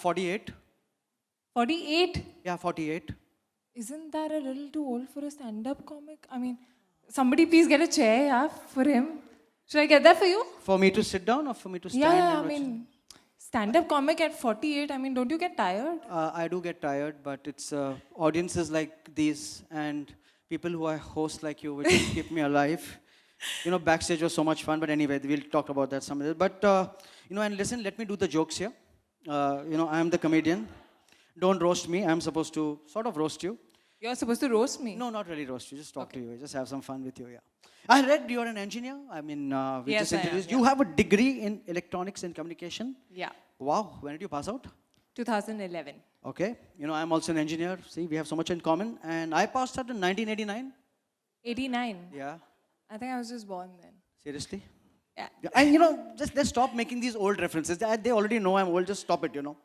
48. 48? Yeah, 48. Isn't that a little too old for a stand-up comic? I mean, somebody please get a chair, yeah, for him. Should I get that for you? For me to sit down or for me to stand? Yeah, I mean, stand-up comic at 48, I mean, don't you get tired? I do get tired, but it's audiences like these and people who I host like you which keep me alive. You know, backstage was so much fun, but anyway, we'll talk about that some other. But, you know, and listen, let me do the jokes here. You know, I'm the comedian. Don't roast me. I'm supposed to sort of roast you. You're supposed to roast me. No, not really roast you. Just talk to you. Just have some fun with you. Yeah. I read you're an engineer. I mean, we Yes, just I am, introduced. yeah. You have a degree in electronics and communication. Yeah. Wow. When did you pass out? 2011. Okay. You know, I'm also an engineer. See, we have so much in common. And I passed out in 1989. 89. Yeah. I think I was just born then. Seriously. Yeah. Yeah, and you know, just let's stop making these old references. They already know I'm old. Just stop it. You know.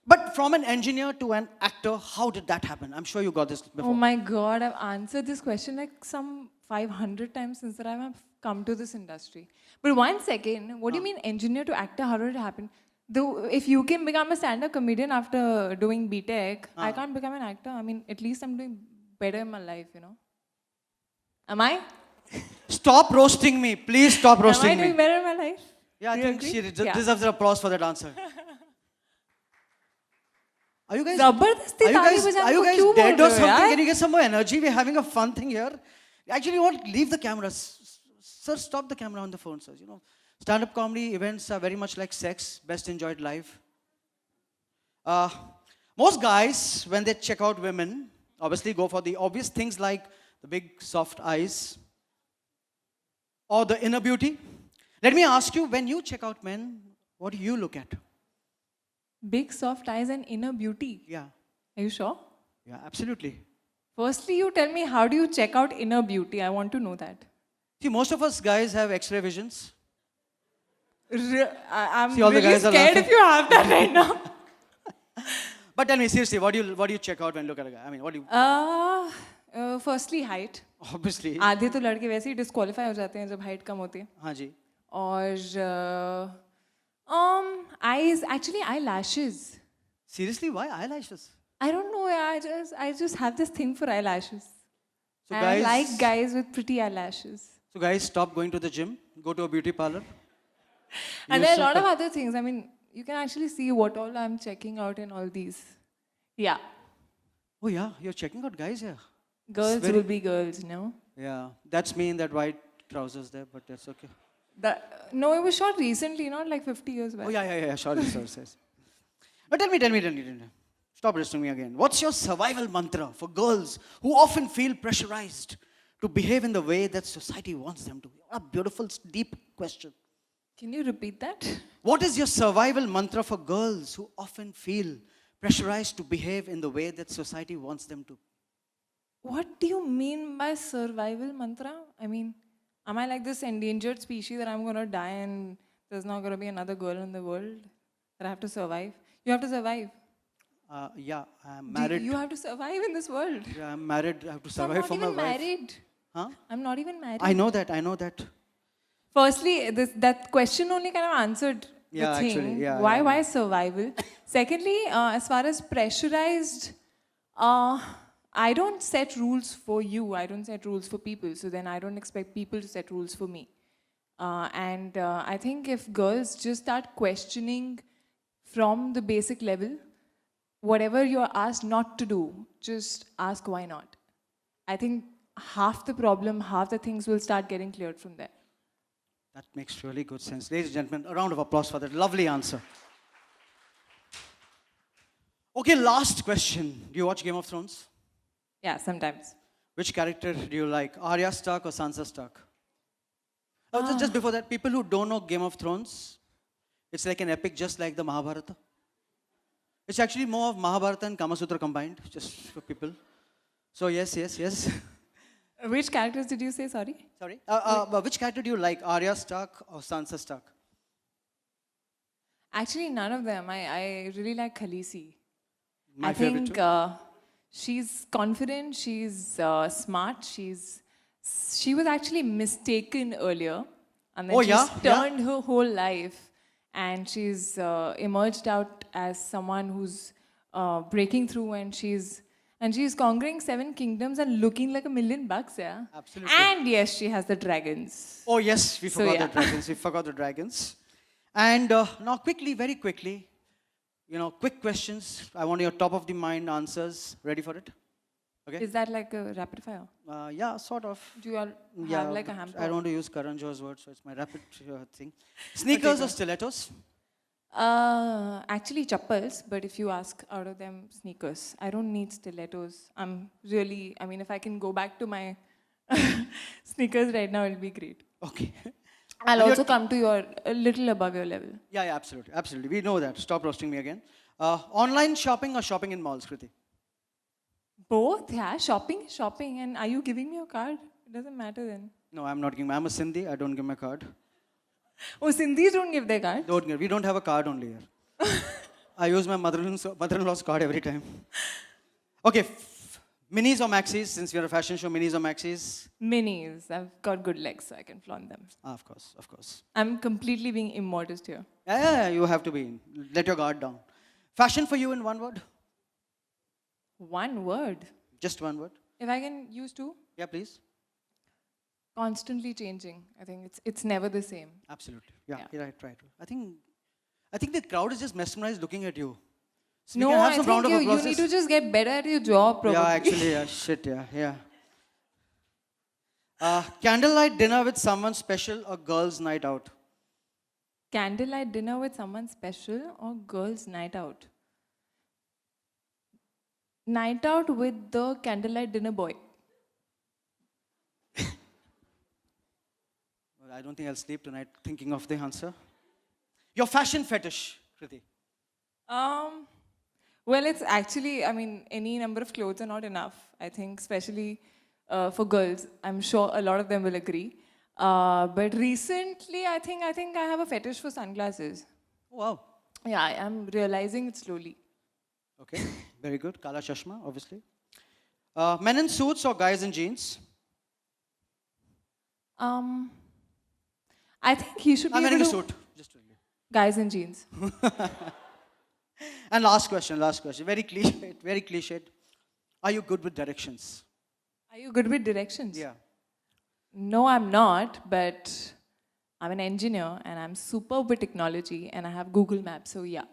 But from an engineer to an actor, how did that happen? I'm sure you got this before. Oh my God, I've answered this question like some 500 times since that I've come to this industry. But 1 second, what do you mean engineer to actor? How did it happen? Though, if you can become a stand-up comedian after doing BTech, I can't become an actor. I mean, at least I'm doing better in my life, you know. Am I? Stop roasting me. Please stop roasting Am I doing me. better in my life? Yeah, I Do you think agree? she Yeah. deserves an applause for that answer. Are you guys? जबरदस्ती ताली Are बजाने you को guys क्यों dead बोल or रहे हो something? यार? Can you get some more energy? We're having a fun thing here. Actually, you want leave the camera, sir. Stop the camera on the phone, sir. You know, stand-up comedy events are very much like sex, best enjoyed live. Most guys, when they check out women, obviously go for the obvious things like the big soft eyes or the inner beauty. Let me ask you, when you check out men, what do you look at? Big soft eyes and inner beauty. Yeah, Are you sure? yeah, absolutely. Firstly, you tell me how do you check out inner beauty? I want to know that. See, most of us guys have X-ray visions. I'm See, all the really guys are scared laughing. if you have that right now. But tell me seriously, what do you check out when you look at a guy? I mean, what do you? Firstly, height. Obviously. आधे तो लड़के वैसे ही disqualify हो जाते हैं जब height कम होती है. हाँ जी. और eyes, actually eyelashes. Seriously, why eyelashes? I don't know. I just have this thing for eyelashes. So And I like guys with pretty eyelashes. So guys, stop going to the gym. Go to a beauty parlor. And Use there are a some lot of other things. I mean, you can actually see what all I'm checking out in all these. Yeah. Oh yeah, you're checking out guys here. Girls very- will be girls, no? Yeah, that's me in that white trousers there, but that's okay. No, it was shot recently, not like 50 years back. Oh yeah. Sorry. But tell me. Stop listening to me again. What's your survival mantra for girls who often feel pressurized to behave in the way that society wants them to? A beautiful, deep question. Can you repeat that? What is your survival mantra for girls who often feel pressurized to behave in the way that society wants them to? What do you mean by survival mantra? I mean, am I like this endangered species that I'm going to die and there's not going to be another girl in the world that I have to survive? You have to survive. Yeah, I'm married. You have to survive in this world. Yeah, I'm married. I have to So I'm survive not for my even wife. married. Huh? I'm not even married. I know that. Firstly, that question only kind of answered Yeah, the thing. actually, yeah, Why survival? Secondly, as far as pressurized, I don't set rules for you. I don't set rules for people. So then I don't expect people to set rules for me. And I think if girls just start questioning from the basic level, whatever you're asked not to do, just ask why not. I think half the problem, half the things will start getting cleared from there. That makes really good sense. Ladies and gentlemen, a round of applause for that lovely answer. Okay, last question. Do you watch Game of Thrones? Yeah, sometimes. Which character do you like, Arya Stark or Sansa Stark? Oh, just before that, people who don't know Game of Thrones, it's like an epic just like the Mahabharata. It's actually more of Mahabharata and Kama Sutra combined, just for people. So yes. Which characters did you say, sorry? Sorry? Which character do you like, Arya Stark or Sansa Stark? Actually, none of them. I really like Khaleesi. My I favorite think too. she's confident, she's smart, she was actually mistaken earlier. And then Oh, she's yeah? turned her whole life and she's emerged out as someone who's breaking through and she's conquering 7 kingdoms and looking like $1 million, yeah. Absolutely. And yes, she has the dragons. Oh yes, we So, forgot yeah. the dragons. We forgot the dragons. And now very quickly, quick questions. I want your top of the mind answers. Ready for it? Okay. Is that like a rapid fire? Yeah, sort of. Do you all Yeah, have like a but hamper? I don't want to use Karan Johar's word, so it's my rapid thing. Sneakers go. or stilettos? Actually, chappals, but if you ask out of them, sneakers. I don't need stilettos. I mean, if I can go back to my sneakers right now, it'll be great. Okay. I'll And also come to your, a little above your level. Yeah, absolutely. Absolutely. We know that. Stop roasting me again. Online shopping or shopping in malls, Kriti? Both, yeah. Shopping is shopping. And are you giving me your card? It doesn't matter then. No, I'm not giving. I'm a Sindhi. I don't give my card. Oh, Sindhis don't give their card? Don't give. We don't have a card only here. I use my mother-in-law's card every time. Okay. Minis or maxis? Since we're a fashion show, minis or maxis? Minis. I've got good legs, so I can flaunt them. Of course, of course. I'm completely being immodest here. Yeah, you have to be. Let your guard down. Fashion for you in one word? One word. Just one word. If I can use two. Yeah, please. Constantly changing. I think it's never the same. Absolutely. Yeah, Yeah. you're right. I think the crowd is just mesmerized looking at you. So we No, can have I some think round of you applause. need to just get better at your job, probably. Yeah, actually, yeah. Shit, yeah. Candlelight dinner with someone special or girls' night out? Candlelight dinner with someone special or girls' night out? Night out with the candlelight dinner boy. Well, I don't think I'll sleep tonight thinking of the answer. Your fashion fetish, Kriti. Well, it's actually, I mean, any number of clothes are not enough. I think, especially for girls, I'm sure a lot of them will agree. But recently, I think I have a fetish for sunglasses. Oh, wow. Yeah, I am realizing it slowly. Okay, very good. Kala Chashma, obviously. Men in suits or guys in jeans? I think he should be I'm wearing a able to. suit. Just tell you. Guys in jeans. And last question. Very cliched. Are you good with directions? Are you good with directions? Yeah. No, I'm not, but I'm an engineer and I'm superb with technology and I have Google Maps, so yeah.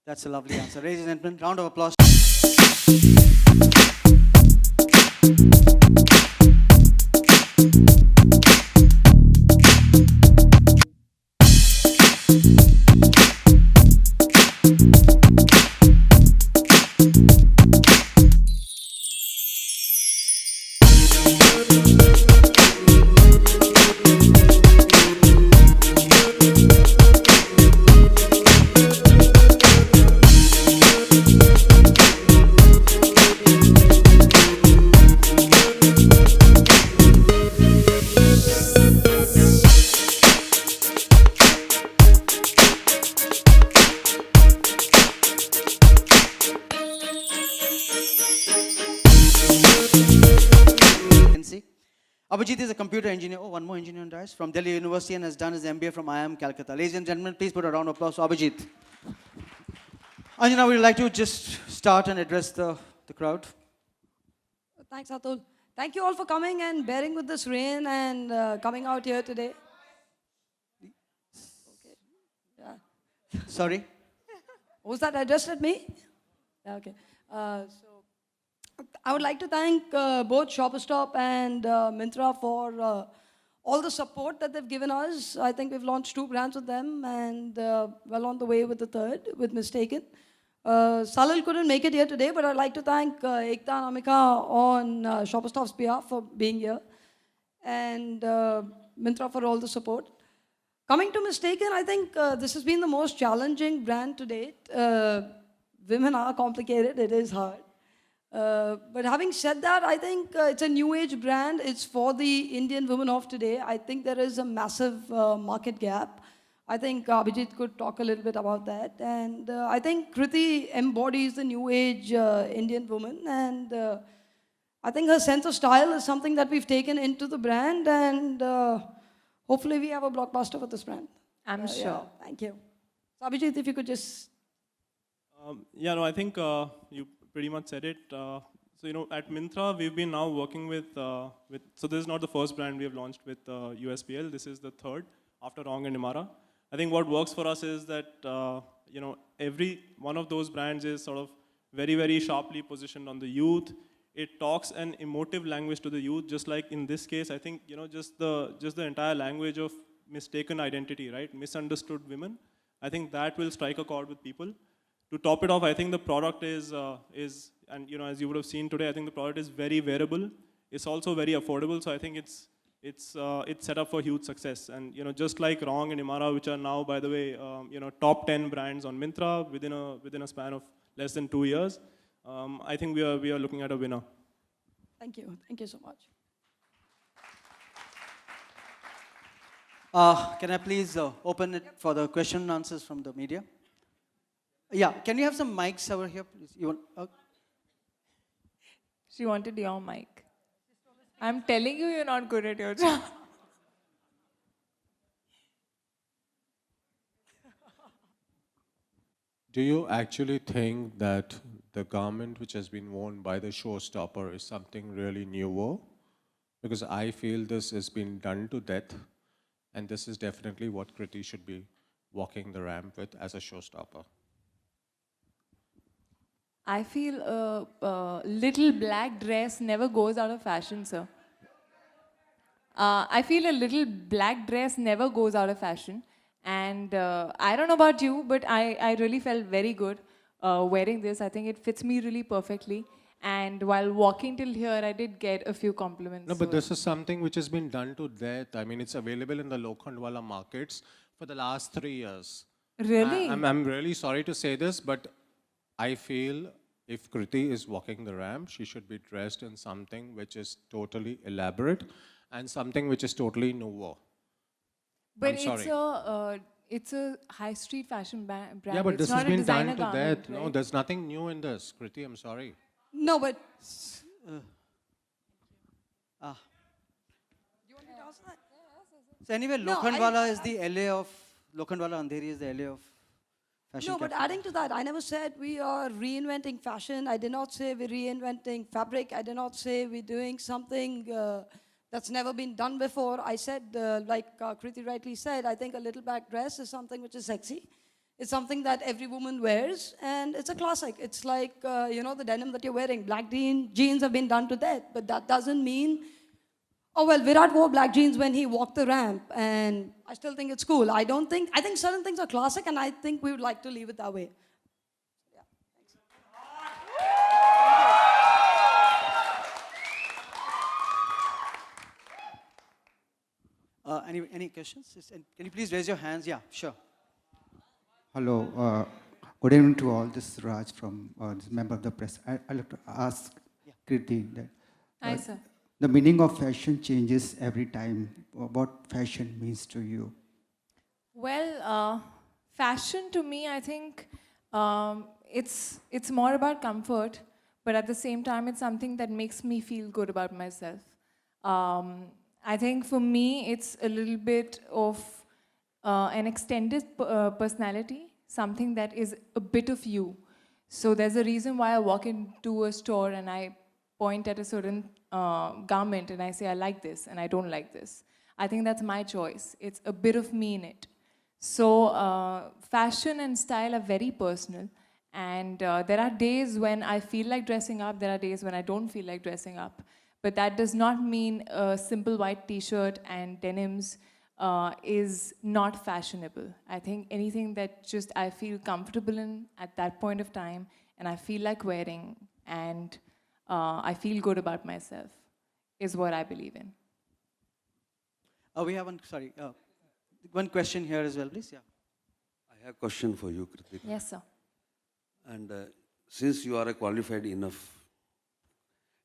That's a lovely answer. Ladies and gentlemen, round of applause. Abhijit is a computer engineer. Oh, one more engineer on dais from Delhi University and has done his MBA from IIM Calcutta. Ladies and gentlemen, please put a round of applause for Abhijit. Anjana, we'd like to just start and address the crowd. Thanks, Atul. Thank you all for coming and bearing with this rain and coming out here today. Okay. Yeah. Sorry. Was that addressed at me? Yeah, okay. So I would like to thank both Shopper Stop and Myntra for all the support that they've given us. I think we've launched 2 brands with them and well on the way with the third, with Mistaken. Salil couldn't make it here today, but I'd like to thank Ekta and Amika on Shopper Stop's behalf for being here and Myntra for all the support. Coming to Mistaken, I think this has been the most challenging brand to date. Women are complicated, it is hard. But having said that, I think it's a new age brand. It's for the Indian women of today. I think there is a massive market gap. I think Abhijit could talk a little bit about that. And I think Kriti embodies the new age Indian woman. And I think her sense of style is something that we've taken into the brand. And hopefully we have a blockbuster for this brand. I'm sure. Yeah, thank you. So Abhijit, if you could just... I think you pretty much said it. At Myntra, we've been now working with so this is not the first brand we have launched with USPL. This is the third after Ong and Imara. I think what works for us is that, every one of those brands is sort of very, very sharply positioned on the youth. It talks an emotive language to the youth, just like in this case, I think, just the entire language of mistaken identity, right? Misunderstood women. I think that will strike a chord with people. To top it off, I think the product is and you know, as you would have seen today, I think the product is very wearable. It's also very affordable, so I think it's set up for huge success. And you know, just like Wrong and Imara, which are now, by the way, you know, top 10 brands on Myntra within a span of less than 2 years, I think we are looking at a winner. Thank you so much. Can I please open it for the question and answers from the media? Yeah, can we have some mics over here, please? You want, She wanted your mic. I'm telling you, you're not good at your job. Do you actually think that the garment which has been worn by the showstopper is something really newer? Because I feel this has been done to death, and this is definitely what Kriti should be walking the ramp with as a showstopper. I feel a little black dress never goes out of fashion, sir. I feel a little black dress never goes out of fashion. And I don't know about you, but I really felt very good wearing this. I think it fits me really perfectly. And while walking till here, I did get a few compliments. No, but so- this is something which has been done to death. I mean, it's available in the Lokhandwala markets for the last 3 years. Really? I'm really sorry to say this, but I feel if Kriti is walking the ramp, she should be dressed in something which is totally elaborate and something which is totally newer. But I'm it's a high street fashion brand. Yeah, but It's this has not a been done designer to garment, death. No, right? there's nothing new in this. Kriti, I'm sorry. No, but ah. you want me to answer that? So anyway, No, Lokhandwala is the LA of, Lokhandwala Andheri is the LA of fashion. No, but capital. adding to that, I never said we are reinventing fashion. I did not say we're reinventing fabric. I did not say we're doing something that's never been done before. I said, like Kriti rightly said, I think a little black dress is something which is sexy. It's something that every woman wears, and it's a classic. It's like, you know, the denim that you're wearing. Black jeans have been done to death, but that doesn't mean, oh, well, Virat wore black jeans when he walked the ramp, and I still think it's cool. I think certain things are classic, and I think we would like to leave it that way. Any questions? Can you please raise your hands? Yeah, sure. Hello, good evening to all. This is Raj from this member of the press. I'd like to ask Kriti that Hi, sir. the meaning of fashion changes every time. What fashion means to you? Well, fashion to me, I think it's more about comfort, but at the same time, it's something that makes me feel good about myself. I think for me, it's a little bit of an extended personality, something that is a bit of you. So there's a reason why I walk into a store and I point at a certain garment and I say, I like this and I don't like this. I think that's my choice. It's a bit of me in it. So fashion and style are very personal. And there are days when I feel like dressing up, there are days when I don't feel like dressing up. But that does not mean a simple white t-shirt and denims is not fashionable. I think anything that just I feel comfortable in at that point of time and I feel like wearing and I feel good about myself is what I believe in. We have one question here as well, please. Yeah. I have a question for you, Kritika. Yes, sir. And since you are a qualified enough,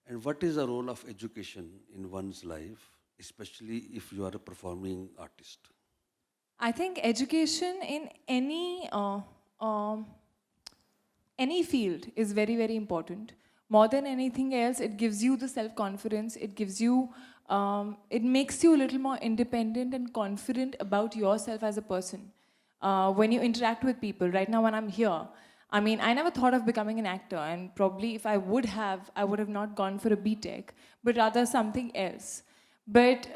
and what is the role of education in one's life, especially if you are a performing artist? I think education in any field is very, very important. More than anything else, it gives you the self-confidence. It gives you, it makes you a little more independent and confident about yourself as a person. When you interact with people, right now when I'm here, I mean, I never thought of becoming an actor, and probably if I would have not gone for a BTech, but rather something else. But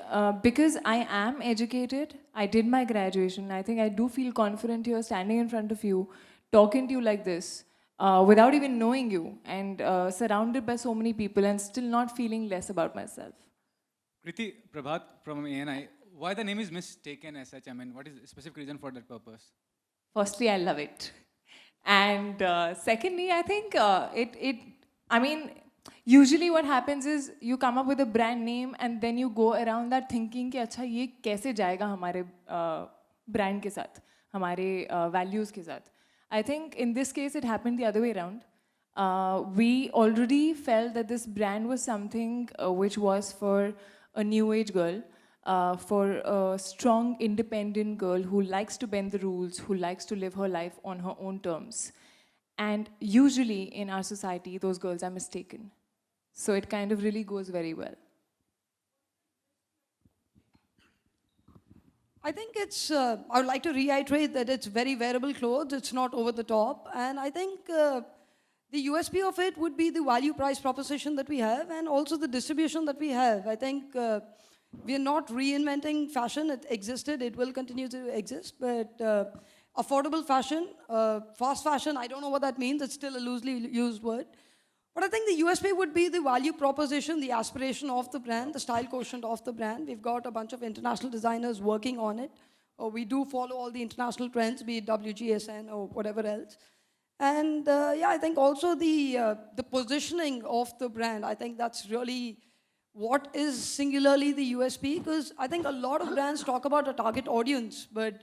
because I am educated, I did my graduation, I think I do feel confident here standing in front of you, talking to you like this, without even knowing you, and surrounded by so many people and still not feeling less about myself. Kriti, Prabhat from ANI, why the name is mistaken as such? I mean, what is the specific reason for that purpose? Firstly, I love it. And secondly, I think I mean, usually what happens is you come up with a brand name and then you go around that thinking कि अच्छा ये कैसे जाएगा हमारे brand के साथ, हमारे values के साथ. I think in this case it happened the other way around. We already felt that this brand was something which was for a new age girl, for a strong, independent girl who likes to bend the rules, who likes to live her life on her own terms. And usually in our society, those girls are mistaken. So it kind of really goes very well. I think it's, I would like to reiterate that it's very wearable clothes, it's not over the top. And I think the USP of it would be the value price proposition that we have and also the distribution that we have. I think we are not reinventing fashion, it existed, it will continue to exist, but affordable fashion, fast fashion, I don't know what that means, it's still a loosely used word. But I think the USP would be the value proposition, the aspiration of the brand, the style quotient of the brand. We've got a bunch of international designers working on it. We do follow all the international trends, be it WGSN or whatever else. And yeah, I think also the positioning of the brand, I think that's really what is singularly the USP, because I think a lot of brands talk about a target audience, but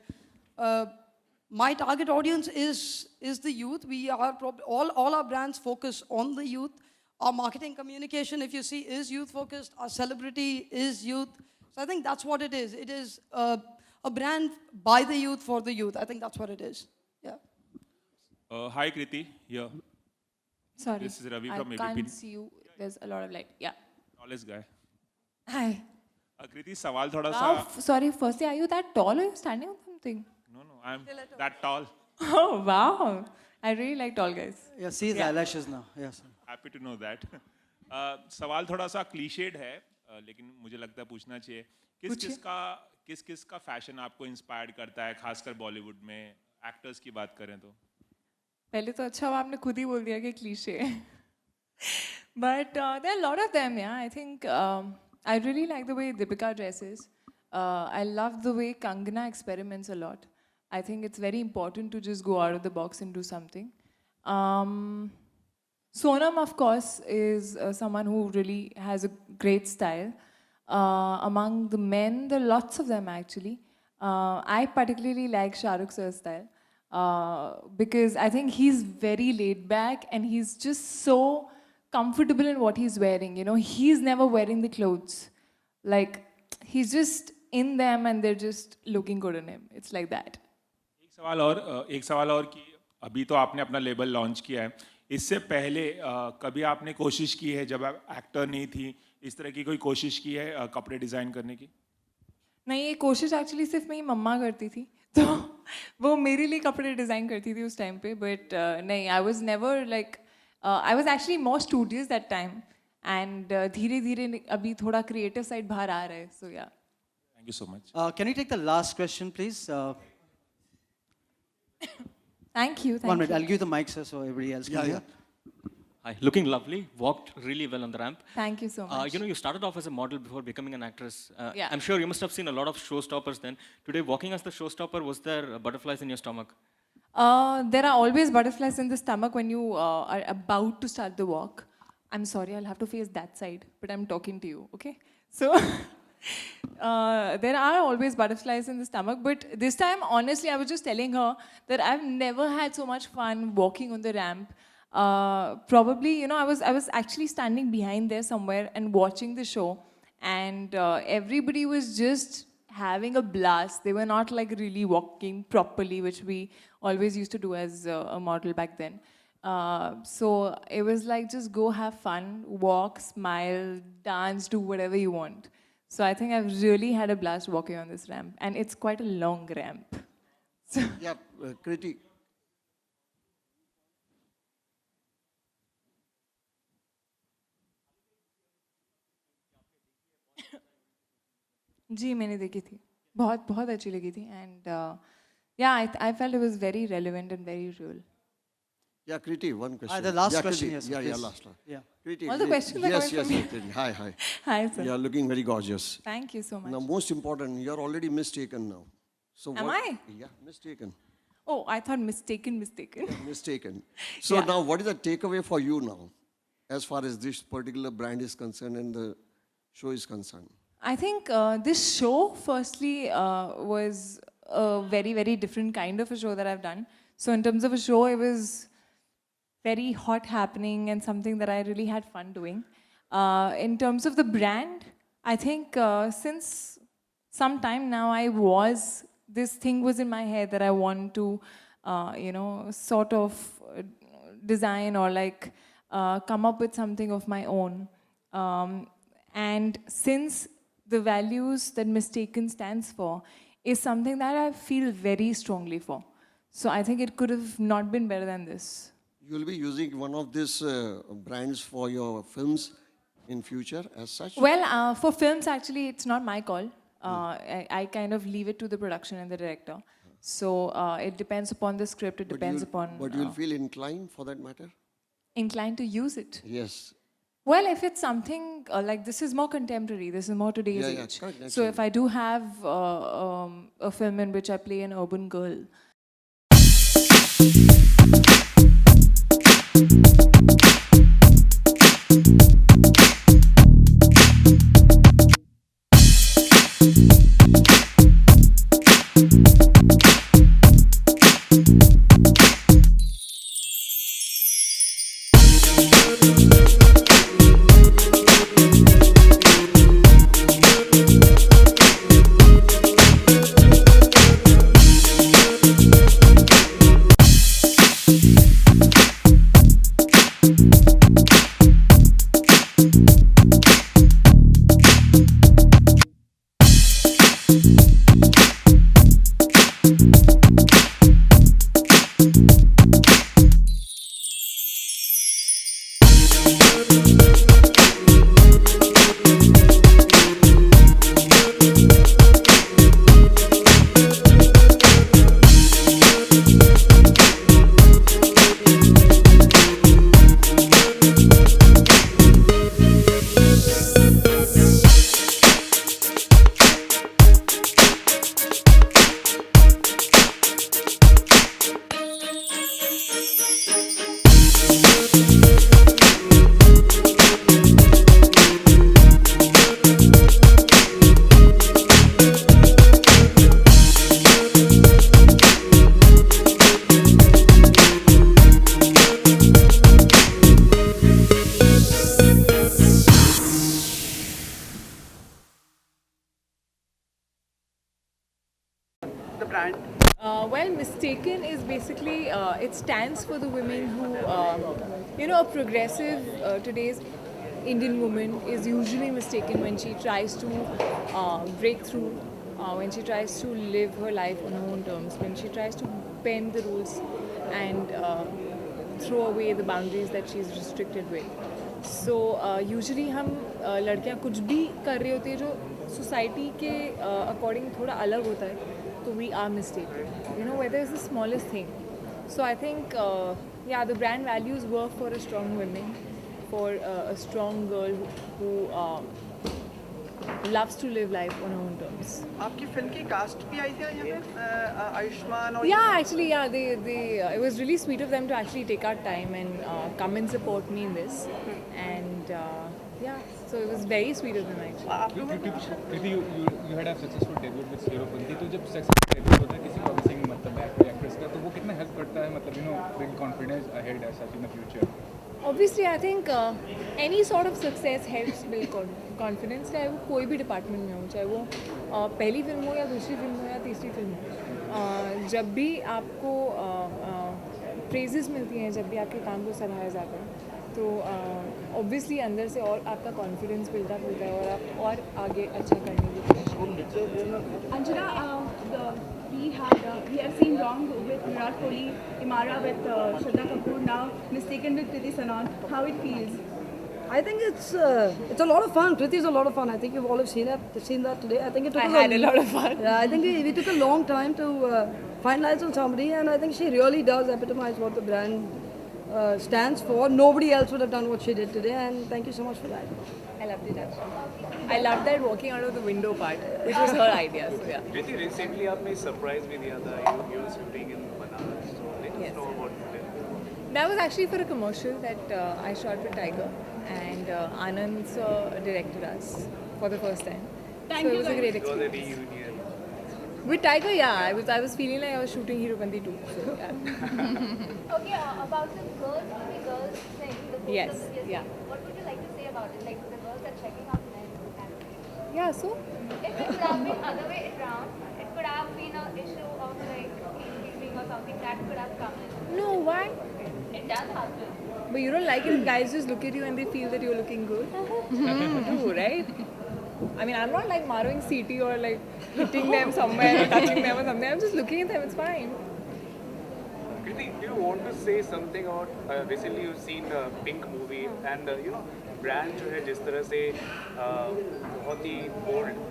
my target audience is the youth. We are all our brands focus on the youth. Our marketing communication, if you see, is youth focused. Our celebrity is youth. So I think that's what it is. It is a brand by the youth for the youth. I think that's what it is. Yeah. Hi Kriti, here. Sorry, This is Ravi I from can't ABP. see you. There's a lot of light. Yeah. Tallest guy. Hi. Kriti, सवाल थोड़ा Wow, सा. sorry, firstly, are you that tall or are you standing on something? No, I'm that tall. Oh, wow. I really like tall guys. Yeah, see his eyelashes now. Yes. Happy to know that. सवाल थोड़ा सा clichéd है, लेकिन मुझे लगता है पूछना चाहिए. किस का फैशन आपको इंस्पायर्ड करता है, खासकर बॉलीवुड में? एक्टर्स की बात करें तो. पहले तो अच्छा हुआ आपने खुद ही बोल दिया कि cliché. But there are a lot of them, yeah. I think I really like the way Deepika dresses. I love the way Kangana experiments a lot. I think it's very important to just go out of the box and do something. Sonam, of course, is someone who really has a great style. Among the men, there are lots of them actually. I particularly like Shah Rukh Sir's style because I think he's very laid back and he's just so comfortable in what he's wearing. You know, he's never wearing the clothes. Like, he's just in them and they're just looking good on him. It's like that. एक सवाल और कि अभी तो आपने अपना label launch किया है. इससे पहले कभी आपने कोशिश की है, जब आप एक्टर नहीं थी, इस तरह की कोई कोशिश की है कपड़े डिजाइन करने की? नहीं, ये कोशिश एक्चुअली सिर्फ मेरी मम्मा करती थी, तो वो मेरे लिए कपड़े डिज़ाइन करती थी उस टाइम पे. बट नहीं, I was never like, I was actually more studious that time. And धीरे धीरे अभी थोड़ा क्रिएटिव साइड बाहर आ रहा है. सो या, thank you so much. Can you take the last question, please? Thank you. 1 minute. I'll give you the mic, sir, so everybody else can hear. Hi, looking lovely, walked really well on the ramp. Thank you so much. You know, you started off as a model before becoming an actress. Yeah. I'm sure you must have seen a lot of showstoppers then. Today, walking as the showstopper, was there butterflies in your stomach? There are always butterflies in the stomach when you are about to start the walk. I'm sorry, I'll have to face that side, but I'm talking to you, okay? So, there are always butterflies in the stomach, but this time, honestly, I was just telling her that I've never had so much fun walking on the ramp. Probably, you know, I was actually standing behind there somewhere and watching the show, and everybody was just having a blast. They were not like really walking properly, which we always used to do as a model back then. So it was like, just go have fun, walk, smile, dance, do whatever you want. So I think I've really had a blast walking on this ramp, and it's quite a long ramp. So Yeah, Kriti. जी, मैंने देखी थी, बहुत बहुत अच्छी लगी थी. And yeah, I felt it was very relevant and very real. Yeah, Kriti, one question. The last yeah, question, Kriti. yes. Yeah, please. last. Yeah. Kriti, All the questions are yes, coming from yes, Kriti. Hi, hi. Hi, sir. You are looking very gorgeous. Thank you so much. Now, most important, you are already mistaken now. So Am what, I? Yeah, mistaken. Oh, I thought mistaken. Mistaken. So Yeah. now, what is the takeaway for you now, as far as this particular brand is concerned and the show is concerned? I think this show, firstly, was a very, very different kind of a show that I've done. So in terms of a show, it was very hot happening and something that I really had fun doing. In terms of the brand, I think since some time now, this thing was in my head that I want to, sort of design or like come up with something of my own. And since the values that Mistaken stands for is something that I feel very strongly for. So I think it could have not been better than this. You will be using one of these brands for your films in future as such? Well, for films, actually, it's not my call. I kind of leave it to the production and the director. So it depends upon the script, it depends upon... But you'll feel inclined for that matter? Inclined to use it. Yes. Well, if it's something like this is more contemporary, this is more today's Yeah, age. correct, So if I do have a film in which I play an urban girl, The brand. well, Mistaken is basically, it stands for the women who, a progressive, today's Indian woman is usually mistaken when she tries to break through, when she tries to live her life on her own terms, when she tries to bend the rules and throw away the boundaries that she's restricted with. So usually हम लड़कियाँ कुछ भी कर रही होती है जो society के अकॉर्डिंग थोड़ा अलग होता है तो we are mistaken, whether it's the smallest thing. So I think the brand values work for a strong woman, for a strong girl who loves to live life on her own terms. आपकी film की cast भी आई थी यहाँ पे आयुष्मान और Yeah, actually, it was really sweet of them to actually take out time and come and support me in this. And so it was very sweet of them actually. Kriti, you had a successful debut with Hero Punti. तो जब successful debut होता है किसी promising मतलब actress का तो वो कितना help करता है मतलब bring confidence ahead as such in the future. Obviously, I think any sort of success helps build confidence. चाहे वो कोई भी डिपार्टमेंट में हो, चाहे वो पहली फिल्म हो या दूसरी फिल्म हो या तीसरी फिल्म हो, जब भी आपको प्रेजेस मिलती हैं, जब भी आपके काम को सराहा जाता है, तो ऑब्वियसली अंदर से और आपका कॉन्फिडेंस बिल्डअप होता है और आप और आगे अच्छा करने की कोशिश। Anjana, we have seen Wrong with Virat Kohli, Imara with Shraddha Kapoor, now Mistaken with Kriti Sanon. How it feels? I think it's a lot of fun. Kriti is a lot of fun. I think you've all have seen that today. I think it took I us had a lot of fun. Yeah, I think we took a long time to finalize on somebody, and I think she really does epitomize what the brand stands for. Nobody else would have done what she did today, and thank you so much for that. I loved it actually. I loved that walking out of the window part, which was her idea. So yeah. Kriti, recently आपने surprise भी दिया था. You were shooting in Banaras. So let us know about it. That was actually for a commercial that I shot with Tiger, and Anand directed us for the first time. So it was a great It was a experience. reunion. With Tiger, yeah, I was feeling like I was shooting Hirupandi too. So yeah. Okay, about the girls to be girls thing, the both Yes, of the- yeah. What would you like to say about it? Like the girls are checking out men. Yeah, so If it could have been other way around, it could have been an issue of like gatekeeping or something that could have come in. no, why? It does happen. But you don't like it if guys just look at you and they feel that you're looking good? Do, right? I mean, I'm not like marring CT or like hitting them somewhere or touching them or something. I'm just looking at them, it's fine. Kriti, do you want to say something about recently you've seen the Pink movie and you know brand जो है जिस तरह से बहुत ही bold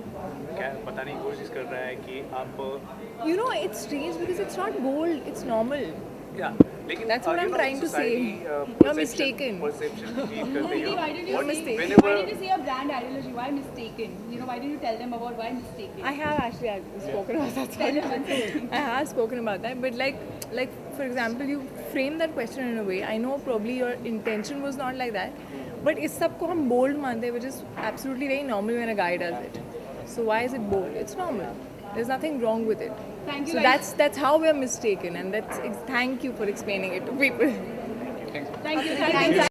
बताने की कोशिश कर रहा है कि आप You know, it's strange because it's not bold, it's normal. yeah लेकिन That's what you I'm know, trying to say. society, You're mistaken. perception feel करते हैं Why did you What- say? whenever Why did you say a brand ideology? Why mistaken? You know, why did you tell them about why mistaken? I have actually spoken about that. Sorry. I have spoken about that, but like for example, you frame that question in a way. I know probably your intention was not like that, but इस सब को हम bold मानते हैं, which is absolutely very normal when a guy does it. So why is it bold? It's normal. There's nothing wrong with it. Thank you So guys. that's how we're mistaken, and thank you for explaining it to people. Thank you.